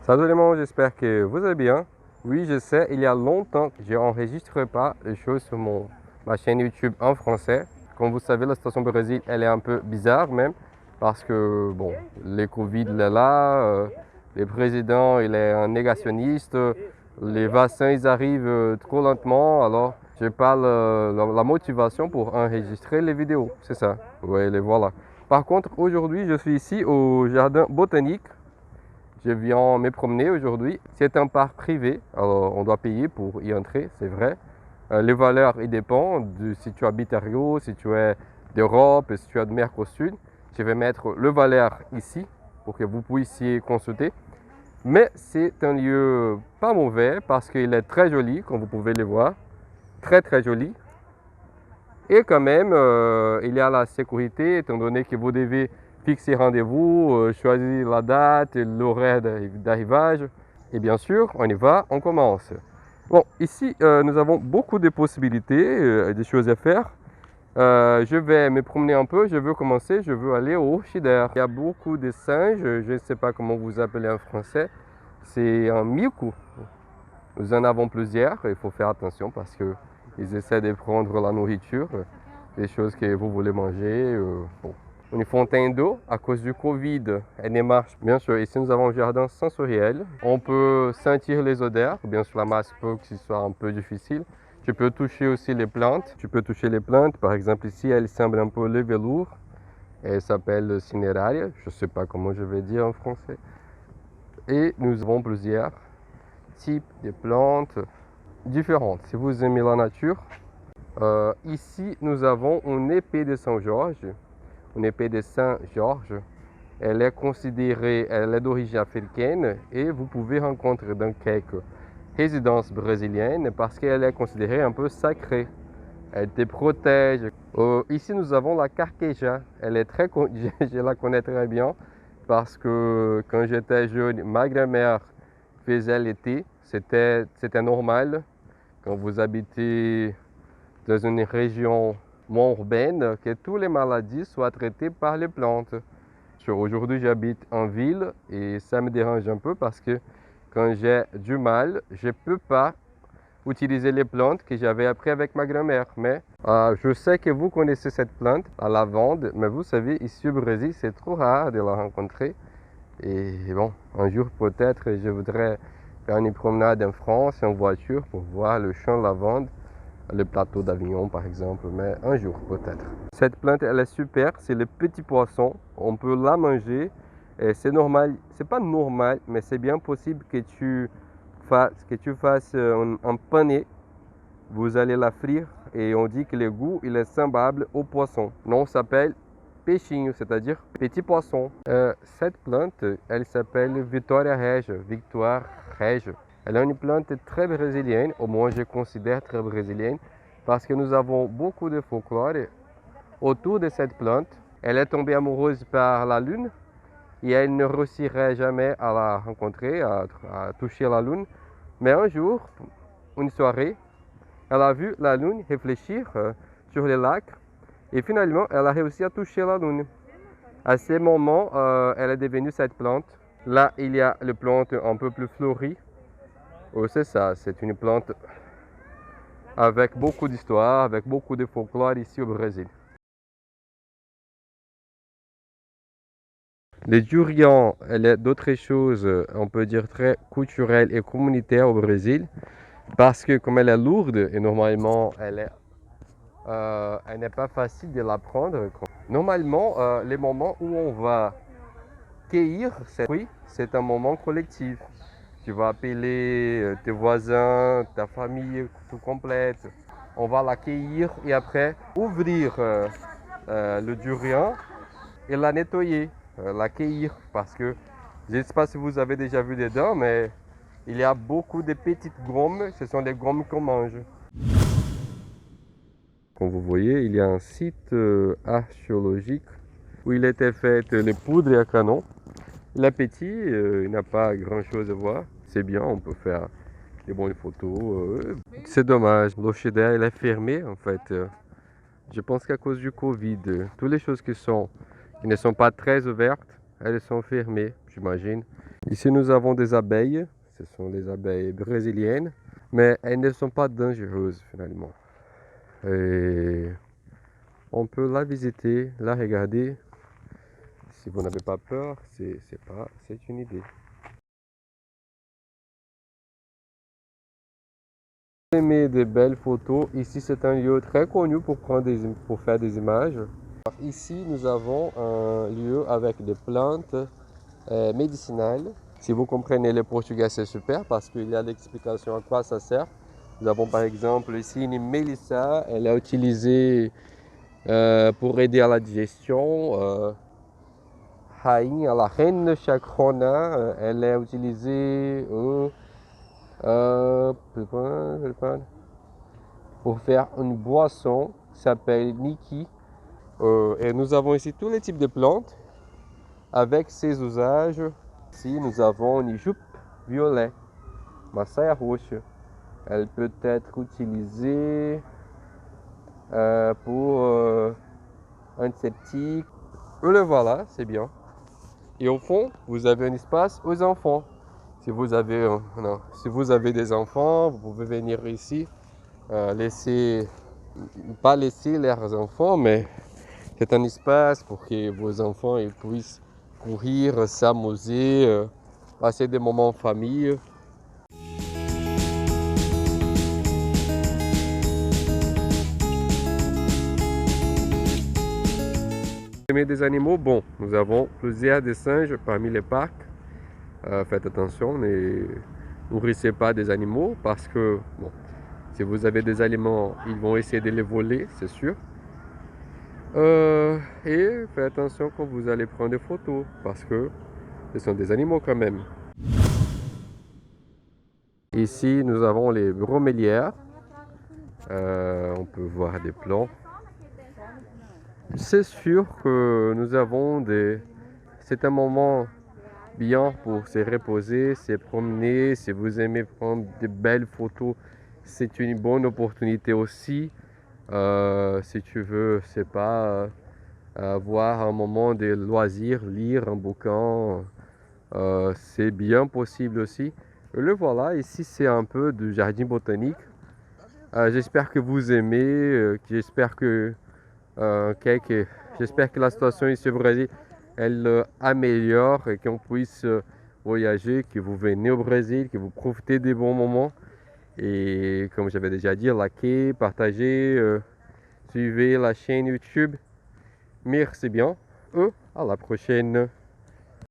Salut les gens, j'espère que vous allez bien. Oui, je sais, il y a longtemps que je n'enregistre pas les choses sur ma chaîne YouTube en français. Comme vous savez, la situation au Brésil, elle est un peu bizarre même, parce que, bon, les Covid est là, le président, il est un négationniste, les vaccins, ils arrivent trop lentement, alors je parle la motivation pour enregistrer les vidéos, c'est ça. Oui, les voilà. Par contre, aujourd'hui, je suis ici au jardin botanique. Je viens me promener aujourd'hui. C'est un parc privé, alors on doit payer pour y entrer, c'est vrai. Les valeurs, ils dépendent de si tu habites à Rio, si tu es d'Europe, si tu es de Mercosur. Je vais mettre le valeur ici pour que vous puissiez consulter. Mais c'est un lieu pas mauvais parce qu'il est très joli, comme vous pouvez le voir. Très très joli. Et quand même, il y a la sécurité, étant donné que vous devez fixer rendez-vous, choisir la date, l'horaire d'arrivage. Et bien sûr, on y va, on commence. Bon, ici, nous avons beaucoup de possibilités, de choses à faire. Je vais me promener un peu, je veux commencer, je veux aller au Orchider. Il y a beaucoup de singes, je ne sais pas comment vous appelez en français. C'est un mico. Nous en avons plusieurs, il faut faire attention parce qu'ils essaient de prendre la nourriture, des choses que vous voulez manger. Bon. Une fontaine d'eau, à cause du Covid, elle ne marche. Bien sûr, ici nous avons un jardin sensoriel. On peut sentir les odeurs, bien sûr la masse peut que ce soit un peu difficile. Tu peux toucher aussi les plantes. Tu peux toucher les plantes, par exemple ici, elle semble un peu le velours. Elle s'appelle Cineraria, je ne sais pas comment je vais dire en français. Et nous avons plusieurs types de plantes différentes. Si vous aimez la nature, ici nous avons une épée de Saint-Georges. Une épée de Saint-Georges. Elle est considérée, elle est d'origine africaine et vous pouvez rencontrer dans quelques résidences brésiliennes parce qu'elle est considérée un peu sacrée. Elle te protège. Ici nous avons la carqueja. Elle est très, je la connais très bien parce que quand j'étais jeune, ma grand-mère faisait l'été. C'était normal quand vous habitez dans une région moins urbaine que toutes les maladies soient traitées par les plantes. Aujourd'hui, j'habite en ville et ça me dérange un peu parce que quand j'ai du mal, je ne peux pas utiliser les plantes que j'avais appris avec ma grand-mère. Mais je sais que vous connaissez cette plante, la lavande, mais vous savez, ici au Brésil, c'est trop rare de la rencontrer. Et bon, un jour peut-être, je voudrais faire une promenade en France en voiture pour voir le champ de lavande, le plateau d'Avignon par exemple, mais un jour peut-être. Cette plante, elle est super, c'est le petit poisson, on peut la manger. C'est normal, c'est pas normal, mais c'est bien possible que tu fasses un pané. Vous allez la frire et on dit que le goût, il est semblable au poisson. Non, ça s'appelle peixinho, c'est-à-dire petit poisson. Cette plante, elle s'appelle Victoria Regia, Victoire Regia. Elle est une plante très brésilienne, au moins je considère très brésilienne, parce que nous avons beaucoup de folklore autour de cette plante. Elle est tombée amoureuse par la lune et elle ne réussirait jamais à la rencontrer, à toucher la lune. Mais un jour, une soirée, elle a vu la lune réfléchir sur le lac et finalement, elle a réussi à toucher la lune. À ce moment, elle est devenue cette plante. Là, il y a les plantes un peu plus fleuries. C'est ça, c'est une plante avec beaucoup d'histoire, avec beaucoup de folklore ici au Brésil. Les durians, elle est d'autres choses, on peut dire très culturelles et communautaires au Brésil, parce que comme elle est lourde et normalement elle n'est pas facile de la prendre. Normalement, les moments où on va cueillir ces fruits, c'est un moment collectif. Tu vas appeler tes voisins, ta famille tout complète. On va l'accueillir et après ouvrir le durian et la nettoyer, l'accueillir. Parce que je ne sais pas si vous avez déjà vu dedans, mais il y a beaucoup de petites gommes. Ce sont les gommes qu'on mange. Comme vous voyez, il y a un site archéologique où il était fait les poudres à canon. L'appétit, il n'a pas grand chose à voir. C'est bien, on peut faire des bonnes photos. C'est dommage, l'Orchider il est fermé en fait. Je pense qu'à cause du Covid, toutes les choses qui ne sont pas très ouvertes, elles sont fermées. j'imagine. Ici, nous avons des abeilles. Ce sont des abeilles brésiliennes, mais elles ne sont pas dangereuses finalement. Et on peut la visiter, la regarder. Si vous n'avez pas peur, c'est une idée. Vous aimez des belles photos, ici c'est un lieu très connu pour faire des images. Ici nous avons un lieu avec des plantes médicinales. Si vous comprenez le portugais, c'est super parce qu'il y a l'explication à quoi ça sert. Nous avons par exemple ici une mélissa, elle est utilisée pour aider à la digestion. Rainha, la reine chacrona, elle est utilisée pour faire une boisson qui s'appelle Niki. Et nous avons ici tous les types de plantes avec ses usages. Ici, nous avons une jupe violet, ma saia roxa. Elle peut être utilisée pour antiseptique. Le voilà, c'est bien. Et au fond, vous avez un espace aux enfants. Si vous avez des enfants, vous pouvez venir ici, pas laisser leurs enfants, mais c'est un espace pour que vos enfants ils puissent courir, s'amuser, passer des moments en famille. Vous aimez des animaux? Bon, nous avons plusieurs des singes parmi les parcs. Faites attention, ne nourrissez pas des animaux parce que bon, si vous avez des aliments, ils vont essayer de les voler, c'est sûr. Et faites attention quand vous allez prendre des photos parce que ce sont des animaux quand même. Ici, nous avons les bromélières. On peut voir des plants. C'est sûr que nous avons c'est un moment bien pour se reposer, se promener. Si vous aimez prendre de belles photos, c'est une bonne opportunité aussi. Si tu veux, c'est pas avoir un moment de loisir, lire un bouquin, c'est bien possible aussi. Le voilà, ici c'est un peu du jardin botanique. J'espère que vous aimez, j'espère que la situation ici au Brésil elle améliore et qu'on puisse voyager, que vous venez au Brésil, que vous profitez des bons moments. Et comme j'avais déjà dit, likez, partagez, suivez la chaîne YouTube. Merci bien. À la prochaine.